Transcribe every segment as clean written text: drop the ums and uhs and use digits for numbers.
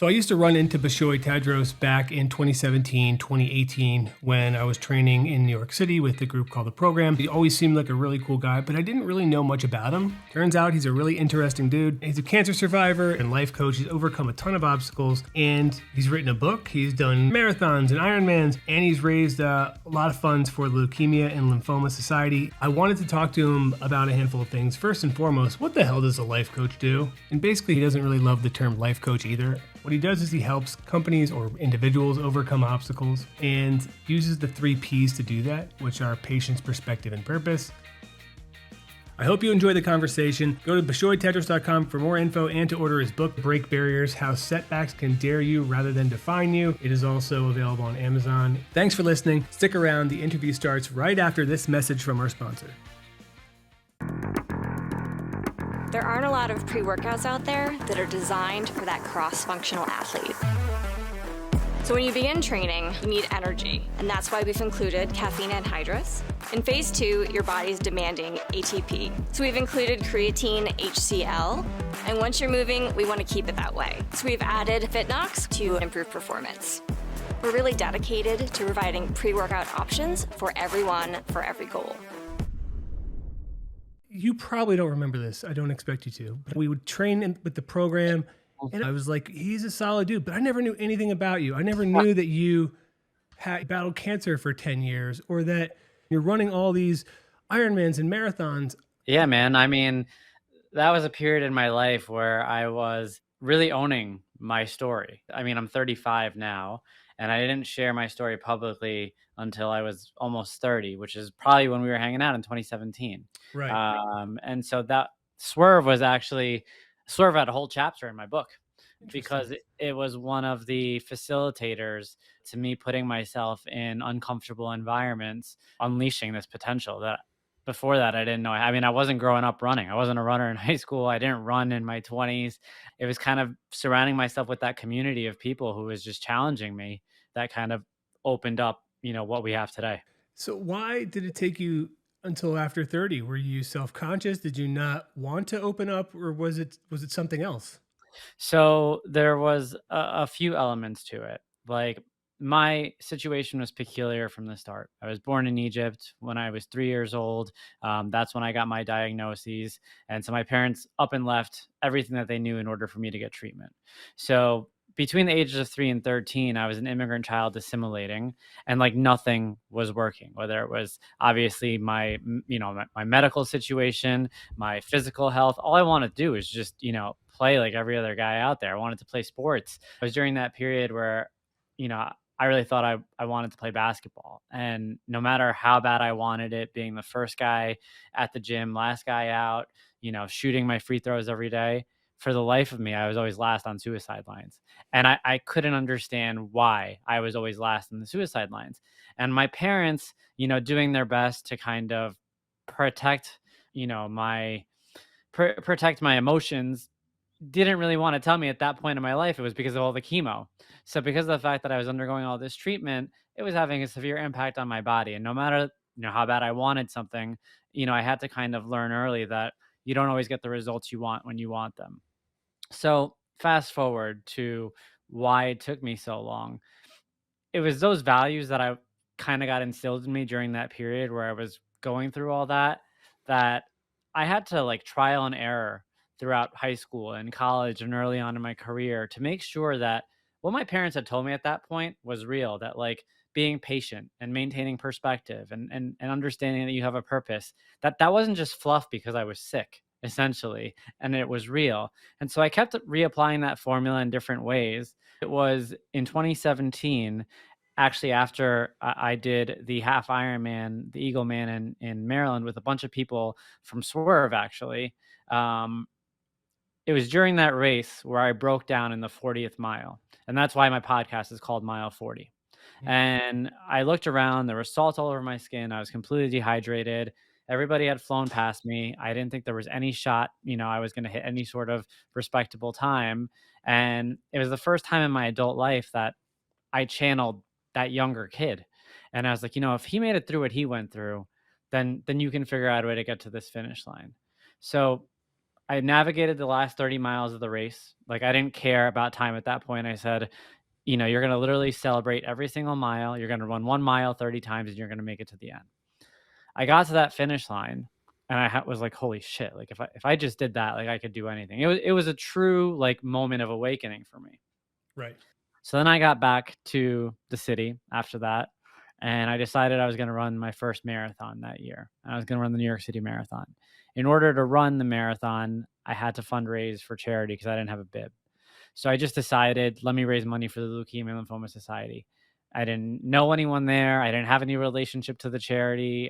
So I used to run into Bishoy Tadros back in 2017, 2018, when I was training in New York City with the group called The Program. He always seemed like a really cool guy, but I didn't really know much about him. Turns out he's a really interesting dude. He's a cancer survivor and life coach. He's overcome a ton of obstacles, and he's written a book. He's done marathons and Ironmans, and he's raised a lot of funds for the Leukemia and Lymphoma Society. I wanted to talk to him about a handful of things. First and foremost, what the hell does a life coach do? And basically, he doesn't really love the term life coach either. What he does is he helps companies or individuals overcome obstacles and uses the 3 Ps to do that, which are patience, perspective, and purpose. I hope you enjoy the conversation. Go to bishoytadros.com for more info and to order his book, Break Barriers, How Setbacks Can Dare You Rather Than Define You. It is also available on Amazon. Thanks for listening. Stick around. The interview starts right after this message from our sponsor. There aren't a lot of pre-workouts out there that are designed for that cross-functional athlete. So when you begin training, you need energy, and that's why we've included caffeine anhydrous. In phase 2, your body's demanding ATP. So we've included creatine HCl, and once you're moving, we want to keep it that way. So we've added FitNox to improve performance. We're really dedicated to providing pre-workout options for everyone, for every goal. You probably don't remember this. I don't expect you to. But we would train with the program, and I was like, he's a solid dude, but I never knew anything about you. I never knew that you had battled cancer for 10 years or that you're running all these Ironmans and marathons. Yeah, man. I mean, that was a period in my life where I was really owning my story. I mean, I'm 35 now, and I didn't share my story publicly until I was almost 30, which is probably when we were hanging out in 2017. Right. And so that Swerve had a whole chapter in my book because it was one of the facilitators to me putting myself in uncomfortable environments, unleashing this potential that before that I didn't know. I mean, I wasn't growing up running. I wasn't a runner in high school. I didn't run in my 20s. It was kind of surrounding myself with that community of people who was just challenging me that kind of opened up, what we have today. So why did it take you until after 30? Were you self-conscious? Did you not want to open up, or was it something else? So there was a few elements to it. Like, my situation was peculiar from the start. I was born in Egypt when I was 3 years old. That's when I got my diagnoses. And so my parents up and left everything that they knew in order for me to get treatment. So between the ages of 3 and 13, I was an immigrant child assimilating, and like nothing was working, whether it was obviously my medical situation, my physical health. All I wanted to do is just, play like every other guy out there. I wanted to play sports. It was during that period where, I really thought I wanted to play basketball. And no matter how bad I wanted it, being the first guy at the gym, last guy out, shooting my free throws every day, for the life of me, I was always last on suicide lines. And I couldn't understand why I was always last in the suicide lines. And my parents, doing their best to kind of protect, protect my emotions, didn't really want to tell me at that point in my life it was because of all the chemo. So because of the fact that I was undergoing all this treatment, it was having a severe impact on my body. And no matter, how bad I wanted something, I had to kind of learn early that you don't always get the results you want when you want them. So fast forward to why it took me so long. It was those values that I kind of got instilled in me during that period where I was going through all that I had to like trial and error throughout high school and college and early on in my career to make sure that what my parents had told me at that point was real, that like being patient and maintaining perspective and understanding that you have a purpose, that wasn't just fluff because I was sick, essentially, and it was real. And so I kept reapplying that formula in different ways. It was in 2017, actually, after I did the half Ironman, the Eagle Man in Maryland with a bunch of people from Swerve, actually. It was during that race where I broke down in the 40th mile. And that's why my podcast is called Mile 40. And I looked around, there was salt all over my skin. I was completely dehydrated. Everybody had flown past me. I didn't think there was any shot, I was going to hit any sort of respectable time. And it was the first time in my adult life that I channeled that younger kid. And I was like, if he made it through what he went through, then you can figure out a way to get to this finish line. So I navigated the last 30 miles of the race. Like, I didn't care about time at that point. I said, you're going to literally celebrate every single mile. You're going to run 1 mile 30 times and you're going to make it to the end. I got to that finish line and I was like, holy shit. Like if I just did that, like I could do anything. It was a true like moment of awakening for me. Right. So then I got back to the city after that, and I decided I was going to run my first marathon that year. I was going to run the New York City Marathon. In order to run the marathon, I had to fundraise for charity because I didn't have a bib. So I just decided, let me raise money for the Leukemia and Lymphoma Society. I didn't know anyone there. I didn't have any relationship to the charity.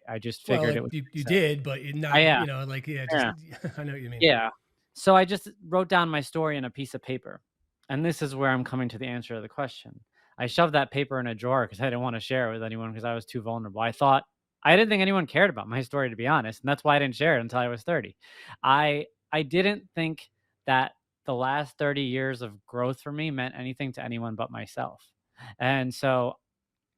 I just Well, figured like it was. you did, but not, Yeah, like, yeah, just, yeah, I know what you mean. yeah. So I just wrote down my story in a piece of paper. And this is where I'm coming to the answer to the question. I shoved that paper in a drawer because I didn't want to share it with anyone because I was too vulnerable. I didn't think anyone cared about my story, to be honest. And that's why I didn't share it until I was 30. I didn't think that the last 30 years of growth for me meant anything to anyone but myself. And so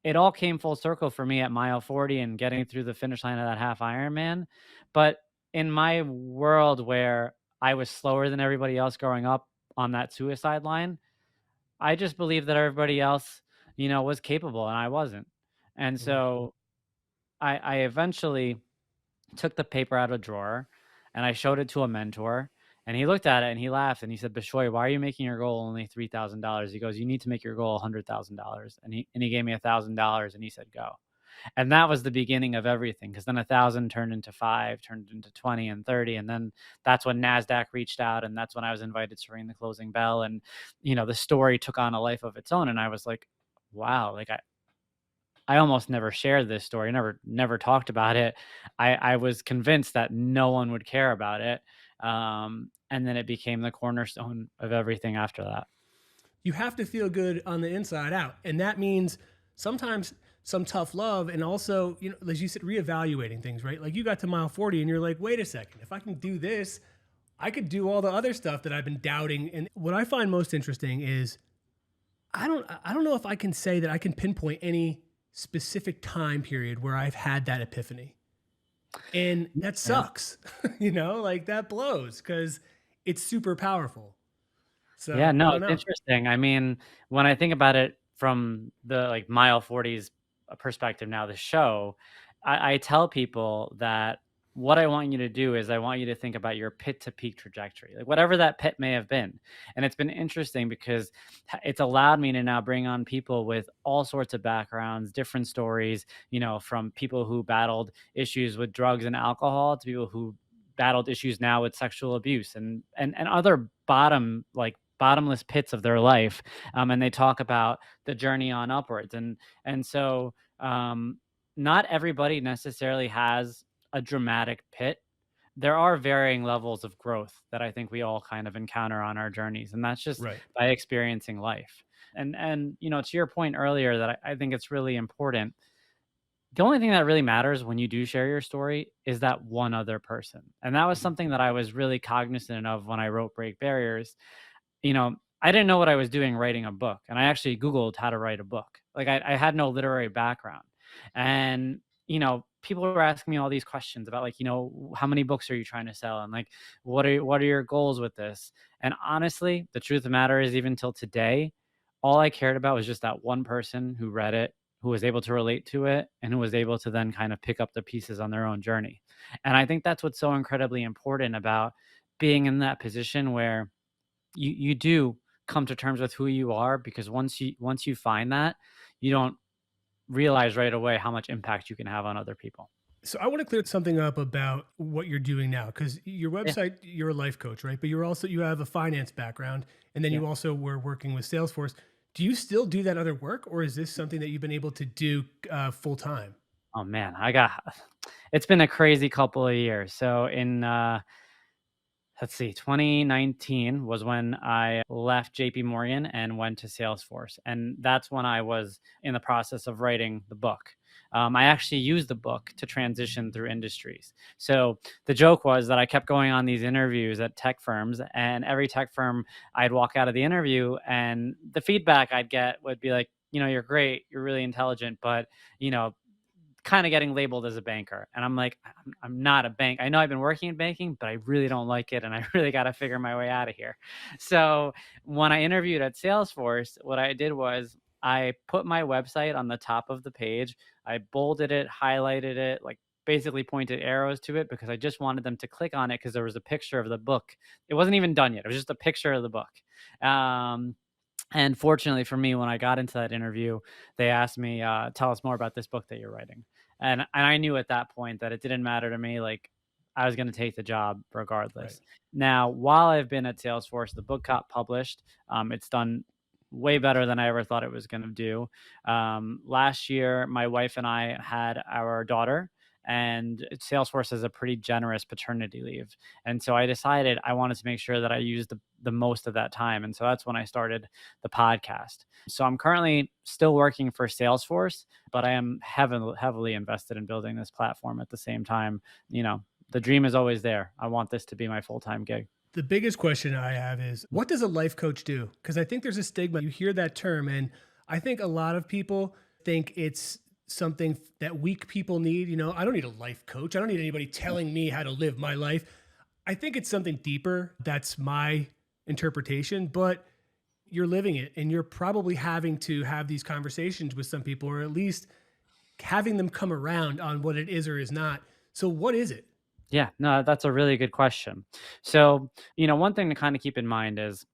it all came full circle for me at mile 40 and getting through the finish line of that half Ironman. But in my world where I was slower than everybody else growing up on that suicide line, I just believed that everybody else, was capable and I wasn't. And Right. so I eventually took the paper out of a drawer and I showed it to a mentor. And he looked at it and he laughed and he said, Bishoy, why are you making your goal only $3,000? He goes, you need to make your goal $100,000. And he gave me $1,000 and he said, go. And that was the beginning of everything, because then 1,000 turned into 5, turned into 20 and 30. And then that's when NASDAQ reached out. And that's when I was invited to ring the closing bell. And, the story took on a life of its own. And I was like, wow, like I almost never shared this story, never talked about it. I was convinced that no one would care about it. And then it became the cornerstone of everything after that. You have to feel good on the inside out. And that means sometimes some tough love, and also, as you said, reevaluating things, right? Like you got to mile 40 and you're like, wait a second, if I can do this, I could do all the other stuff that I've been doubting. And what I find most interesting is I don't know if I can say that I can pinpoint any specific time period where I've had that epiphany. And that sucks. Like that blows because it's super powerful. So Yeah, I no, don't it's know. interesting. I mean, when I think about it from the like mile 40's perspective now, the show, I tell people that what I want you to do is I want you to think about your pit to peak trajectory, like whatever that pit may have been. And it's been interesting because it's allowed me to now bring on people with all sorts of backgrounds, different stories, from people who battled issues with drugs and alcohol to people who battled issues now with sexual abuse and other bottomless pits of their life, and they talk about the journey on upwards, and so not everybody necessarily has a dramatic pit. There are varying levels of growth that I think we all kind of encounter on our journeys, and that's just Right. by experiencing life. And to your point earlier, that I think it's really important. The only thing that really matters when you do share your story is that one other person, and that was something that I was really cognizant of when I wrote Break Barriers. I didn't know what I was doing writing a book. And I actually Googled how to write a book. Like I had no literary background. And, people were asking me all these questions about like, how many books are you trying to sell? And like, what are your goals with this? And honestly, the truth of the matter is, even till today, all I cared about was just that one person who read it, who was able to relate to it, and who was able to then kind of pick up the pieces on their own journey. And I think that's what's so incredibly important about being in that position where you do come to terms with who you are, because once you find that, you don't realize right away how much impact you can have on other people. So I want to clear something up about what you're doing now, because your Yeah, website, you're a life coach, right? But you have a finance background, and then yeah. you also were working with Salesforce. Do you still do that other work, or is this something that you've been able to do full time? Oh man, it's been a crazy couple of years. So in let's see, 2019 was when I left JP Morgan and went to Salesforce. And that's when I was in the process of writing the book. I actually used the book to transition through industries. So the joke was that I kept going on these interviews at tech firms, and every tech firm, I'd walk out of the interview and the feedback I'd get would be like, you're great, you're really intelligent, but, you know, kind of getting labeled as a banker. And I'm like, I'm not a bank. I know I've been working in banking, but I really don't like it. And I really got to figure my way out of here. So when I interviewed at Salesforce, what I did was I put my website on the top of the page. I bolded it, highlighted it, like basically pointed arrows to it because I just wanted them to click on it because there was a picture of the book. It wasn't even done yet. It was just a picture of the book. And fortunately for me, when I got into that interview, they asked me, tell us more about this book that you're writing. And I knew at that point that it didn't matter to me. Like, I was going to take the job regardless. Right. Now, while I've been at Salesforce, the book got published. It's done way better than I ever thought it was going to do. Last year, my wife and I had our daughter, and Salesforce has a pretty generous paternity leave. And so I decided I wanted to make sure that I used the most of that time. And so that's when I started the podcast. So I'm currently still working for Salesforce, but I am heavily invested in building this platform at the same time. You know, the dream is always there. I want this to be my full-time gig. The biggest question I have is, what does a life coach do? Because I think there's a stigma. You hear that term, and I think a lot of people think it's something that weak people need. You know, I don't need a life coach. I don't need anybody telling me how to live my life. I think it's something deeper. That's my interpretation, but you're living it, and you're probably having to have these conversations with some people, or at least having them come around on what it is or is not. So what is it? Yeah, no, that's a really good question. So, one thing to kind of keep in mind is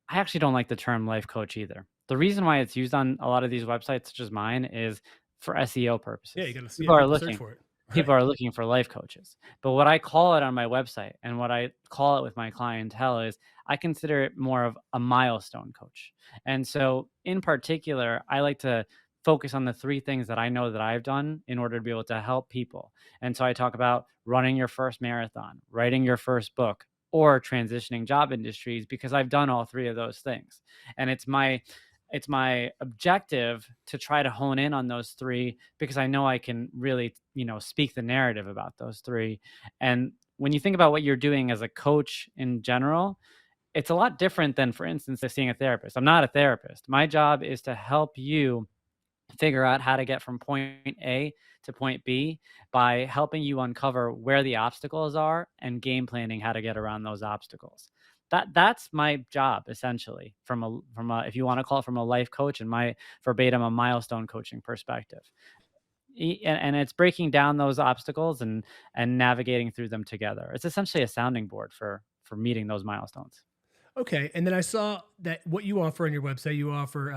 I actually don't like the term life coach either. The reason why it's used on a lot of these websites, such as mine, is for SEO purposes. Yeah, you got to see People are people search looking. for it. People are looking for life coaches. But what I call it on my website and what I call it with my clientele is I consider it more of a milestone coach. And so in particular, I like to focus on the three things that I know that I've done in order to be able to help people. And so I talk about running your first marathon, writing your first book, or transitioning job industries, because I've done all three of those things. And it's my objective to try to hone in on those three because I know I can really, speak the narrative about those three. And when you think about what you're doing as a coach in general, it's a lot different than, for instance, seeing a therapist. I'm not a therapist. My job is to help you figure out how to get from point A to point B by helping you uncover where the obstacles are and game planning how to get around those obstacles. That's my job essentially from a if you want to call it from a life coach and my verbatim a milestone coaching perspective. And it's breaking down those obstacles and navigating through them together. It's essentially a sounding board for meeting those milestones. Okay. And then I saw that what you offer on your website, you offer,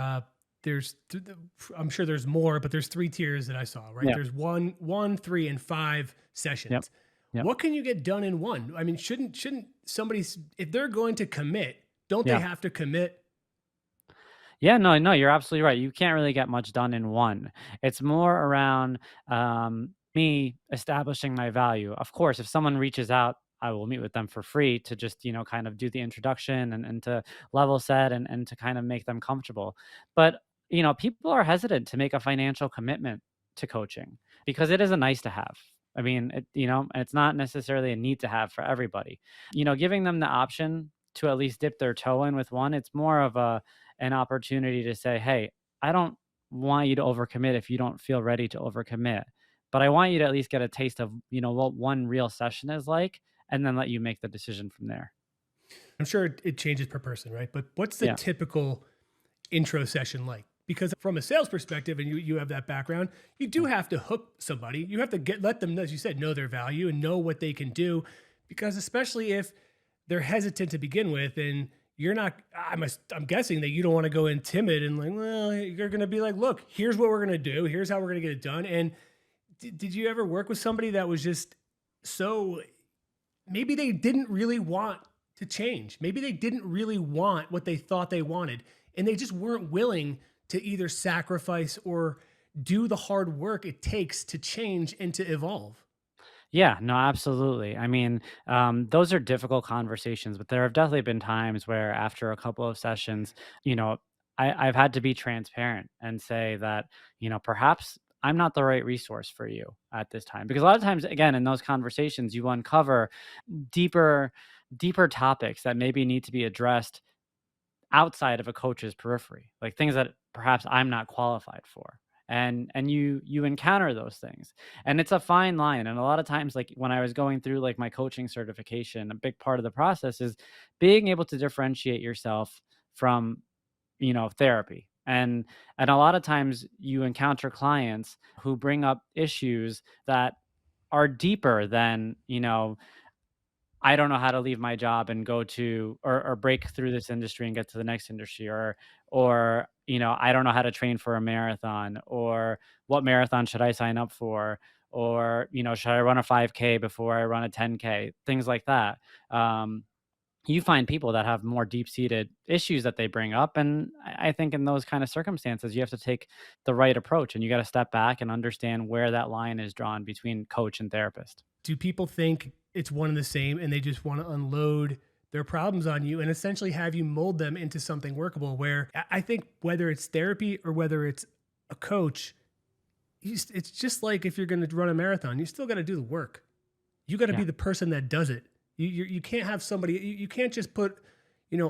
I'm sure there's more, but there's 3 tiers that I saw, right? Yeah. There's one, 3, and 5 sessions. Yep. What can you get done in one? I mean, shouldn't somebody, if they're going to commit, don't they have to commit? Yeah, no, you're absolutely right. You can't really get much done in one. It's more around me establishing my value. Of course, if someone reaches out, I will meet with them for free to just, kind of do the introduction and to level set and to kind of make them comfortable. But, people are hesitant to make a financial commitment to coaching because it is a nice to have. I mean, it's not necessarily a need to have for everybody. Giving them the option to at least dip their toe in with one, it's more of an opportunity to say, hey, I don't want you to overcommit if you don't feel ready to overcommit, but I want you to at least get a taste of, what one real session is like, and then let you make the decision from there. I'm sure it changes per person, right? But what's the typical intro session like? Because from a sales perspective, and you have that background, you do have to hook somebody. You have to let them, as you said, know their value and know what they can do. Because especially if they're hesitant to begin with, and you're not, I'm guessing that you don't want to go in timid and like, well, you're going to be like, look, here's what we're going to do. Here's how we're going to get it done. And did you ever work with somebody that was just so, maybe they didn't really want to change. Maybe they didn't really want what they thought they wanted, and they just weren't willing to either sacrifice or do the hard work it takes to change and to evolve? Yeah, no, absolutely. I mean, those are difficult conversations, but there have definitely been times where after a couple of sessions, I've had to be transparent and say that, perhaps I'm not the right resource for you at this time. Because a lot of times, again, in those conversations, you uncover deeper topics that maybe need to be addressed outside of a coach's periphery, like things that perhaps I'm not qualified for. and you encounter those things, and it's a fine line. And a lot of times, like when I was going through like my coaching certification, a big part of the process is being able to differentiate yourself from therapy. And a lot of times you encounter clients who bring up issues that are deeper than, I don't know how to leave my job and go to or break through this industry and get to the next industry, or I don't know how to train for a marathon, or what marathon should I sign up for, or should I run a 5K before I run a 10K, things like that. You find people that have more deep-seated issues that they bring up, and I think in those kind of circumstances you have to take the right approach, and you got to step back and understand where that line is drawn between coach and therapist. Do people think it's one and the same and they just want to unload their problems on you and essentially have you mold them into something workable? Where I think whether it's therapy or whether it's a coach, it's just like if you're going to run a marathon, you still got to do the work. You got to be the person that does it. You can't have somebody, you can't just put,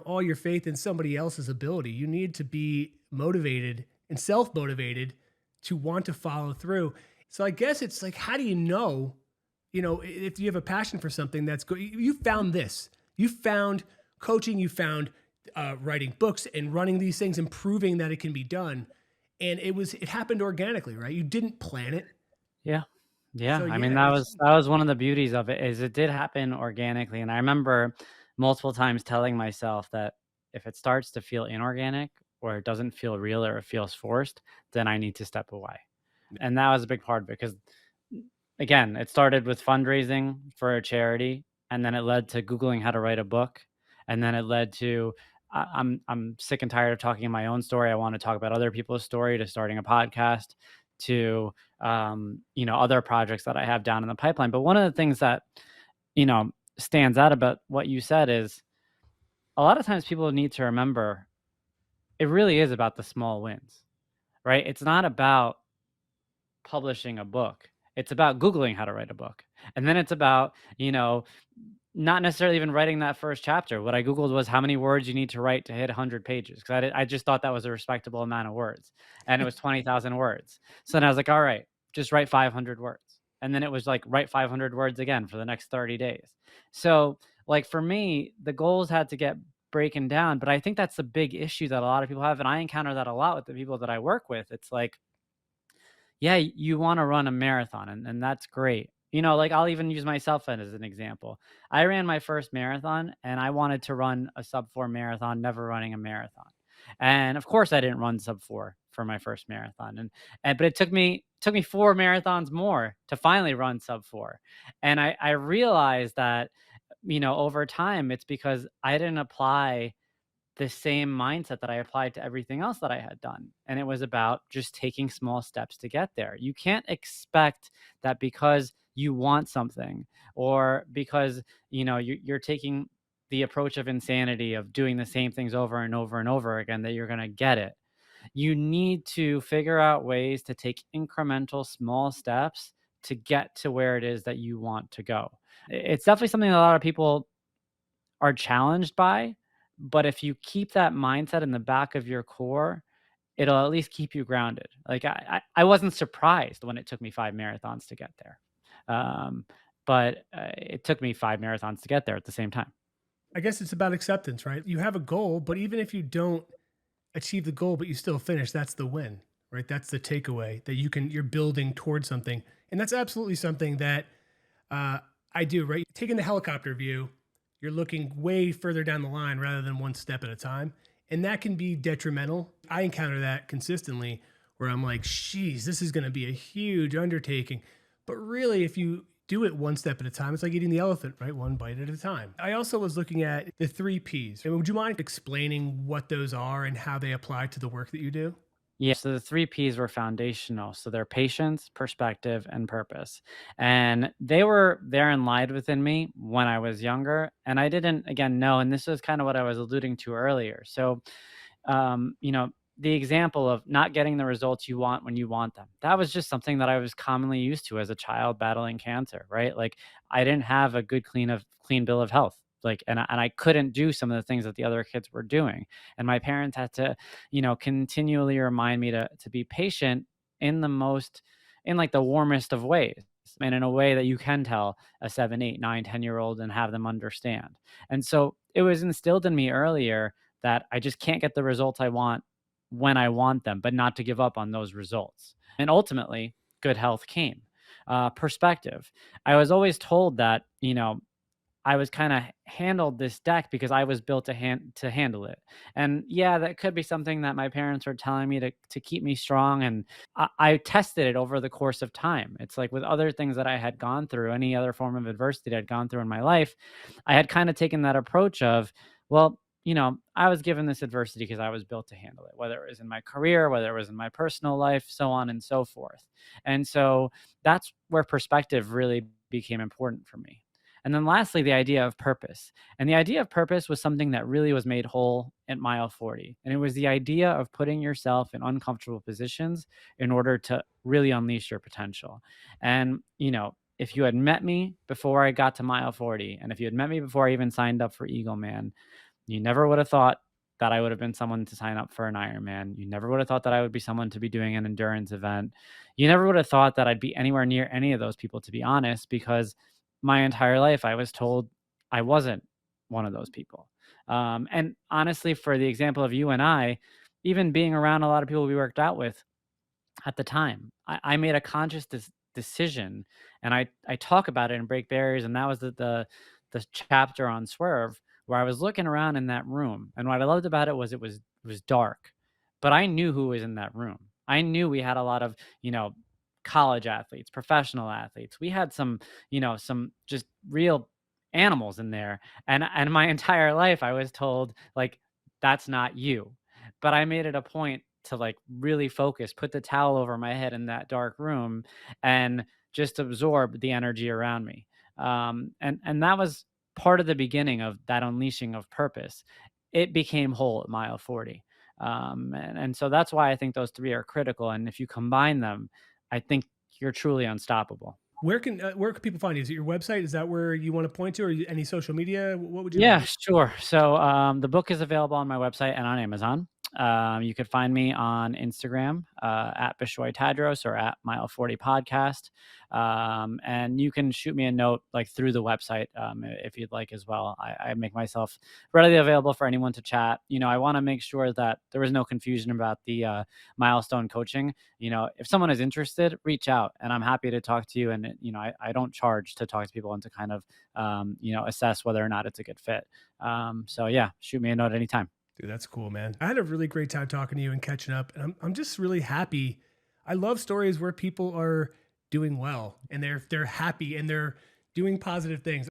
all your faith in somebody else's ability. You need to be motivated and self-motivated to want to follow through. So I guess it's like, how do you know, if you have a passion for something that's good? You found this, you found coaching, you found writing books and running these things and proving that it can be done. And it happened organically, right? You didn't plan it. Yeah. Yeah. So, I mean, yeah, that was one of the beauties of it, is it did happen organically. And I remember multiple times telling myself that if it starts to feel inorganic, or it doesn't feel real, or it feels forced, then I need to step away. And that was a big part of it, because again, it started with fundraising for a charity, and then it led to Googling how to write a book. And then it led to, I'm sick and tired of talking in my own story. I want to talk about other people's story, to starting a podcast, to, other projects that I have down in the pipeline. But one of the things that, stands out about what you said is, a lot of times people need to remember it really is about the small wins, right? It's not about publishing a book. It's about Googling how to write a book. And then it's about, not necessarily even writing that first chapter. What I Googled was how many words you need to write to hit 100 pages. Because I just thought that was a respectable amount of words. And it was 20,000 words. So then I was like, all right, just write 500 words. And then it was like, write 500 words again for the next 30 days. So like for me, the goals had to get breaking down. But I think that's the big issue that a lot of people have. And I encounter that a lot with the people that I work with. It's like, yeah, you want to run a marathon, and that's great. Like I'll even use myself as an example. I ran my first marathon, and I wanted to run a sub-4 marathon, never running a marathon. And of course I didn't run sub-4 for my first marathon. But it took me 4 marathons more to finally run sub-4. And I realized that, over time, it's because I didn't apply the same mindset that I applied to everything else that I had done. And it was about just taking small steps to get there. You can't expect that because you want something, or because, you're taking the approach of insanity of doing the same things over and over and over again, that you're going to get it. You need to figure out ways to take incremental small steps to get to where it is that you want to go. It's definitely something that a lot of people are challenged by. But if you keep that mindset in the back of your core, it'll at least keep you grounded. Like I wasn't surprised when it took me 5 marathons to get there. But it took me 5 marathons to get there at the same time. I guess it's about acceptance, right? You have a goal, but even if you don't achieve the goal, but you still finish, that's the win, right? That's the takeaway, that you're building towards something. And that's absolutely something that I do, right? Taking the helicopter view, you're looking way further down the line rather than one step at a time. And that can be detrimental. I encounter that consistently, where I'm like, geez, this is going to be a huge undertaking. But really, if you do it one step at a time, it's like eating the elephant, right? One bite at a time. I also was looking at the 3 Ps. And would you mind explaining what those are and how they apply to the work that you do? Yeah, so the 3 Ps were foundational. So they're patience, perspective, and purpose. And they were there and lied within me when I was younger. And I didn't, again, know. And this is kind of what I was alluding to earlier. So, the example of not getting the results you want when you want them, that was just something that I was commonly used to as a child battling cancer, right? Like I didn't have a good, clean bill of health. Like, and I couldn't do some of the things that the other kids were doing. And my parents had to, continually remind me to be patient, in like the warmest of ways, and in a way that you can tell a 7, 8, 9, 10-year-old and have them understand. And so it was instilled in me earlier that I just can't get the results I want when I want them, but not to give up on those results. And ultimately, good health came. Perspective. I was always told that, I was kind of handled this deck because I was built to handle it. And yeah, that could be something that my parents were telling me to keep me strong. And I tested it over the course of time. It's like with other things that I had gone through, any other form of adversity that I'd gone through in my life, I had kind of taken that approach of, well, I was given this adversity because I was built to handle it, whether it was in my career, whether it was in my personal life, so on and so forth. And so that's where perspective really became important for me. And then lastly, the idea of purpose. And the idea of purpose was something that really was made whole at mile 40. And it was the idea of putting yourself in uncomfortable positions in order to really unleash your potential. And, if you had met me before I got to mile 40, and if you had met me before I even signed up for Eagle Man, you never would have thought that I would have been someone to sign up for an Ironman. You never would have thought that I would be someone to be doing an endurance event. You never would have thought that I'd be anywhere near any of those people, to be honest, because my entire life I was told I wasn't one of those people. And honestly, for the example of you and I, even being around a lot of people we worked out with at the time, I made a conscious decision, and I talk about it in Break Barriers, and that was the chapter on Swerve, where I was looking around in that room, and what I loved about it was it was dark, but I knew who was in that room. I knew we had a lot of college athletes, professional athletes. We had some just real animals in there, and my entire life I was told like that's not you, but I made it a point to like really focus, put the towel over my head in that dark room, and just absorb the energy around me. And that was part of the beginning of that unleashing of purpose. It became whole at mile 40. And so that's why I think those three are critical. And if you combine them, I think you're truly unstoppable. Where can people find you? Is it your website? Is that where you want to point to, or any social media? What would you? Yeah, sure. So the book is available on my website and on Amazon. You could find me on Instagram at Bishoy Tadros or at Mile 40 Podcast. And you can shoot me a note like through the website if you'd like as well. I make myself readily available for anyone to chat. I want to make sure that there is no confusion about the milestone coaching. If someone is interested, reach out and I'm happy to talk to you. And, I don't charge to talk to people and to kind of, assess whether or not it's a good fit. So yeah, shoot me a note anytime. Dude, that's cool, man. I had a really great time talking to you and catching up. And I'm just really happy. I love stories where people are doing well and they're happy and they're doing positive things.